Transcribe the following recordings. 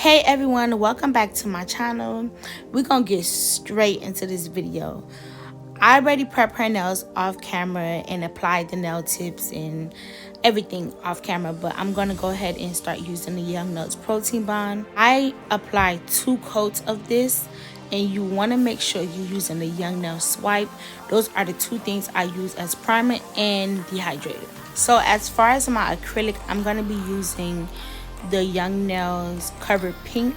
Hey everyone, welcome back to my channel. We're gonna get straight into this video. I already prepped her nails off camera and applied the nail tips and everything off camera, but I'm gonna go ahead and start using the Young Nails protein bond. I applied 2 coats of this, and you want to make sure you're using the Young Nail swipe. Those are the 2 things I use as primer and dehydrator. So as far as my acrylic, I'm gonna be using the Young Nails Covered Pink,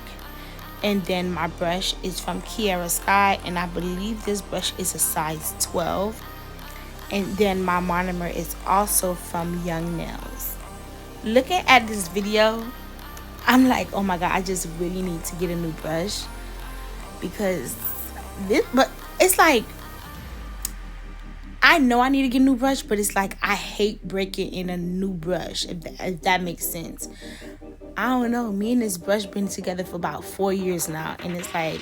and then my brush is from Kiara Sky, and I believe this brush is a size 12. And then my monomer is also from Young Nails. Looking at this video, I'm like, oh my god, I just really need to get a new brush, because this, but it's like, I know I need to get a new brush, but it's like I hate breaking in a new brush, if that makes sense. I don't know, me and this brush been together for about 4 years now, and it's like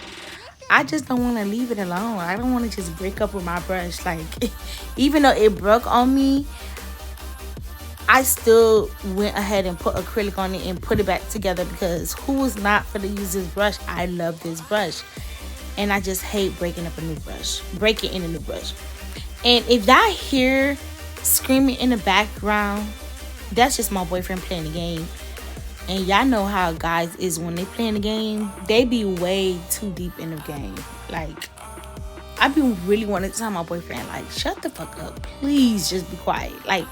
I just don't want to leave it alone. I don't want to just break up with my brush. Like, even though it broke on me, I still went ahead and put acrylic on it and put it back together, because who was not for to use this brush? I love this brush, and I just hate breaking in a new brush. And if y'all hear screaming in the background, that's just my boyfriend playing the game. And y'all know how guys is when they playing the game. They be way too deep in the game. Like, I be really wanting to tell my boyfriend, like, shut the fuck up. Please just be quiet. Like,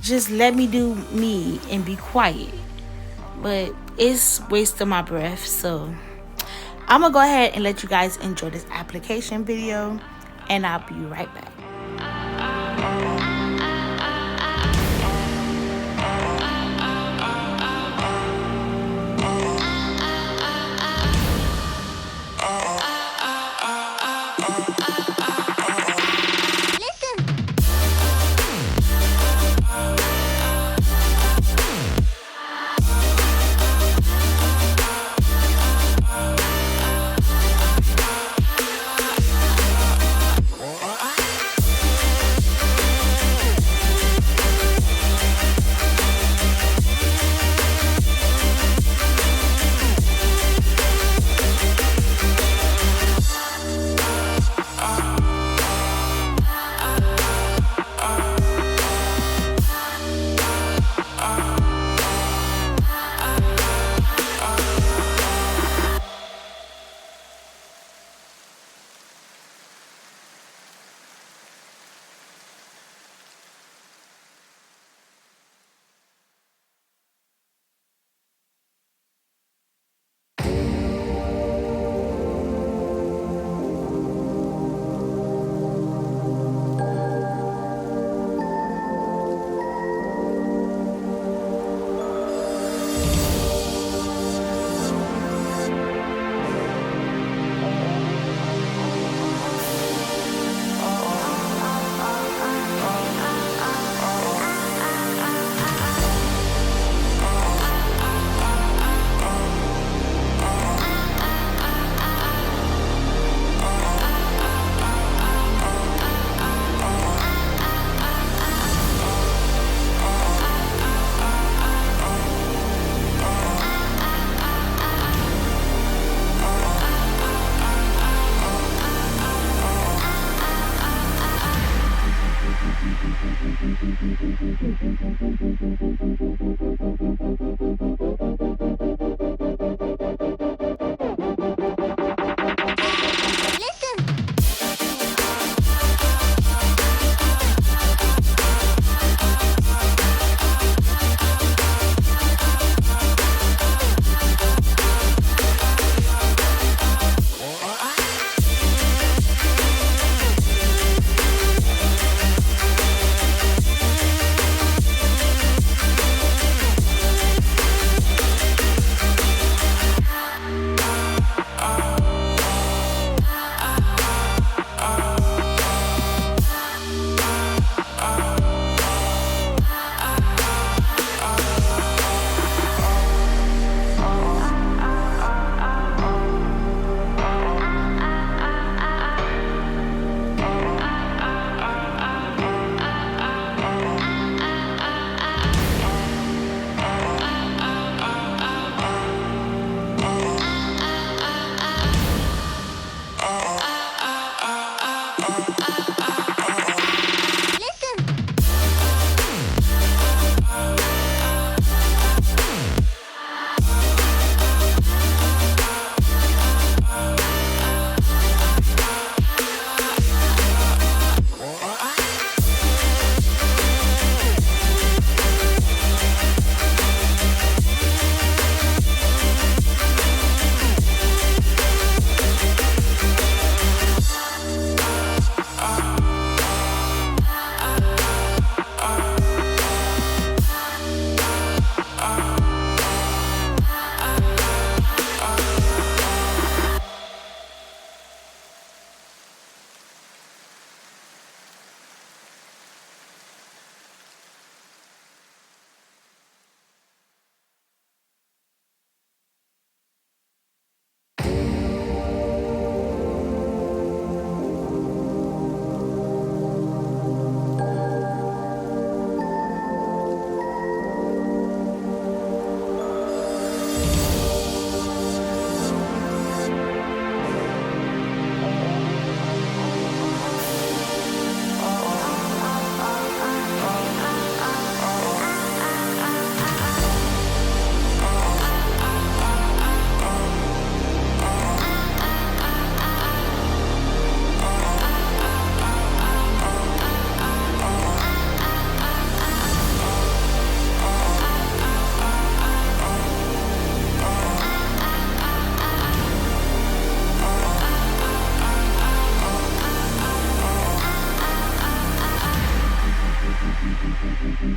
just let me do me and be quiet. But it's wasting my breath. So I'm going to go ahead and let you guys enjoy this application video. And I'll be right back.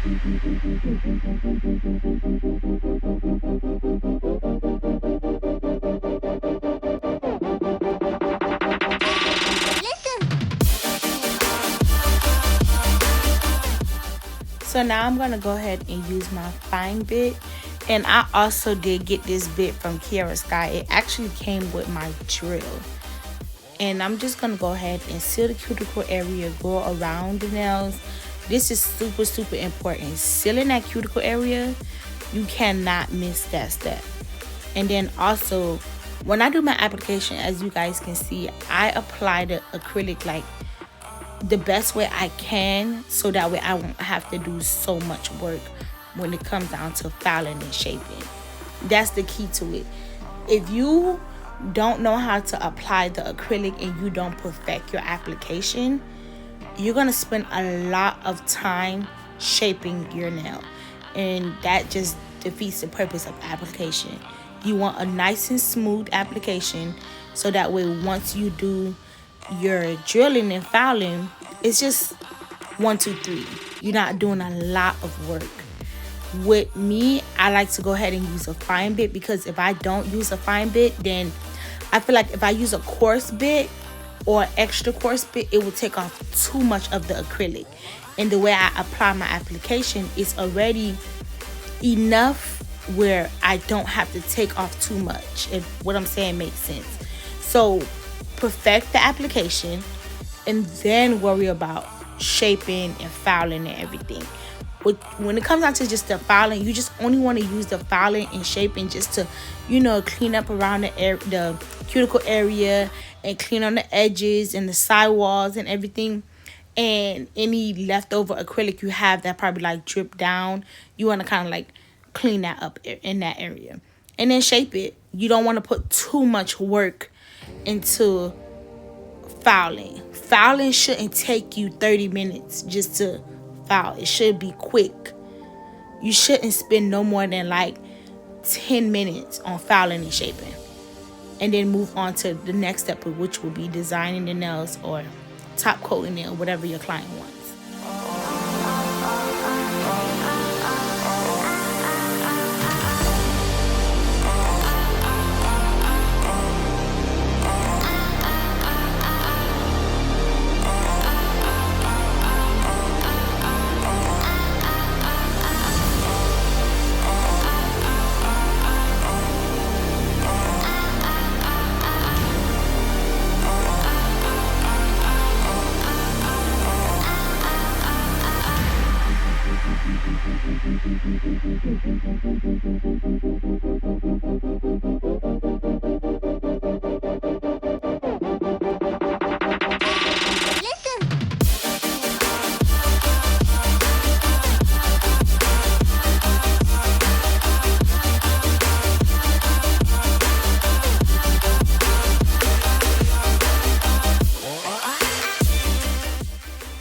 So now I'm gonna go ahead and use my fine bit, and I also did get this bit from Kiara Sky. It actually came with my drill, and I'm just gonna go ahead and seal the cuticle area, go around the nails. This is super important. Sealing that cuticle area, you cannot miss that step. And then also, when I do my application, as you guys can see, I apply the acrylic like the best way I can, so that way I won't have to do so much work when it comes down to filing and shaping. That's the key to it. If you don't know how to apply the acrylic and you don't perfect your application, you're gonna spend a lot of time shaping your nail, and that just defeats the purpose of application. You want a nice and smooth application, so that way once you do your drilling and filing, it's just 1, 2, 3. You're not doing a lot of work. With me, I like to go ahead and use a fine bit, because if I don't use a fine bit, then I feel like if I use a coarse bit or extra coarse bit, it will take off too much of the acrylic. And the way I apply my application is already enough where I don't have to take off too much, if what I'm saying makes sense. So perfect the application and then worry about shaping and filing and everything. When it comes down to just the filing, you just only want to use the filing and shaping just to, clean up around the cuticle area, and clean on the edges and the sidewalls and everything. And any leftover acrylic you have that probably like drip down, you want to kind of like clean that up in that area. And then shape it. You don't want to put too much work into filing. Filing shouldn't take you 30 minutes just to file. It should be quick. You shouldn't spend no more than like 10 minutes on filing and shaping, and then move on to the next step, which will be designing the nails or top coating it, or whatever your client wants.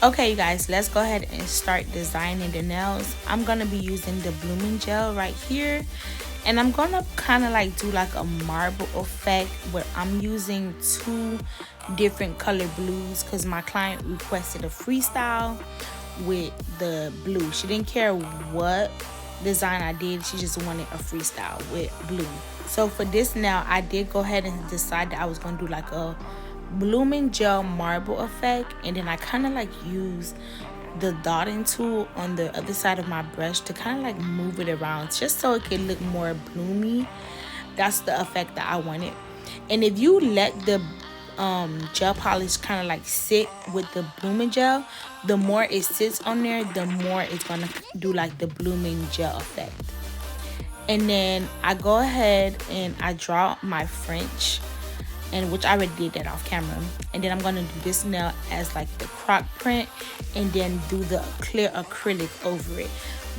Okay, you guys, let's go ahead and start designing the nails. I'm gonna be using the blooming gel right here, and I'm gonna kind of like do like a marble effect where I'm using 2 different color blues, because my client requested a freestyle with the blue. She didn't care what design I did, she just wanted a freestyle with blue. So for this nail, I did go ahead and decide that I was gonna do like a blooming gel marble effect, and then I kind of like use the dotting tool on the other side of my brush to kind of like move it around just so it can look more bloomy. That's the effect that I wanted. And if you let the gel polish kind of like sit with the blooming gel, the more it sits on there, the more it's gonna do like the blooming gel effect. And then I go ahead and I draw my French, and which I already did that off camera. And then I'm gonna do this nail as like the croc print, and then do the clear acrylic over it.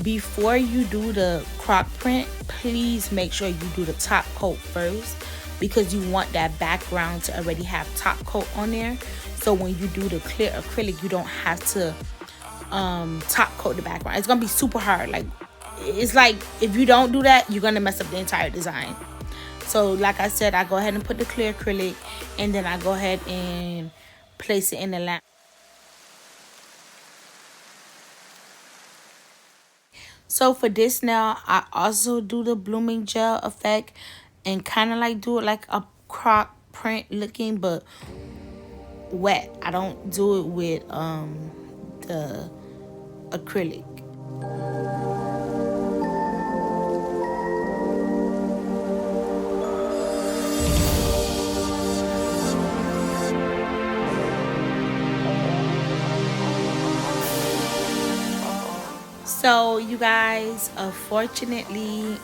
Before you do the croc print, please make sure you do the top coat first, because you want that background to already have top coat on there. So when you do the clear acrylic, you don't have to top coat the background. It's gonna be super hard. Like, it's like if you don't do that, you're gonna mess up the entire design. So like I said, I go ahead and put the clear acrylic, and then I go ahead and place it in the lamp. So for this now, I also do the blooming gel effect and kind of like do it like a croc print looking, but wet. I don't do it with the acrylic. So you guys, unfortunately,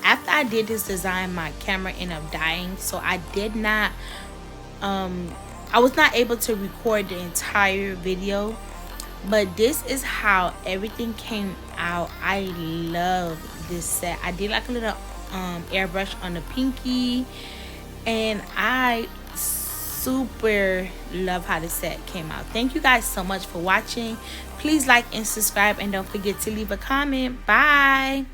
after I did this design, my camera ended up dying, so I did not I was not able to record the entire video, but this is how everything came out. I love this set. I did like a little airbrush on the pinky, and I super love how the set came out. Thank you guys so much for watching. Please like and subscribe, and don't forget to leave a comment. Bye.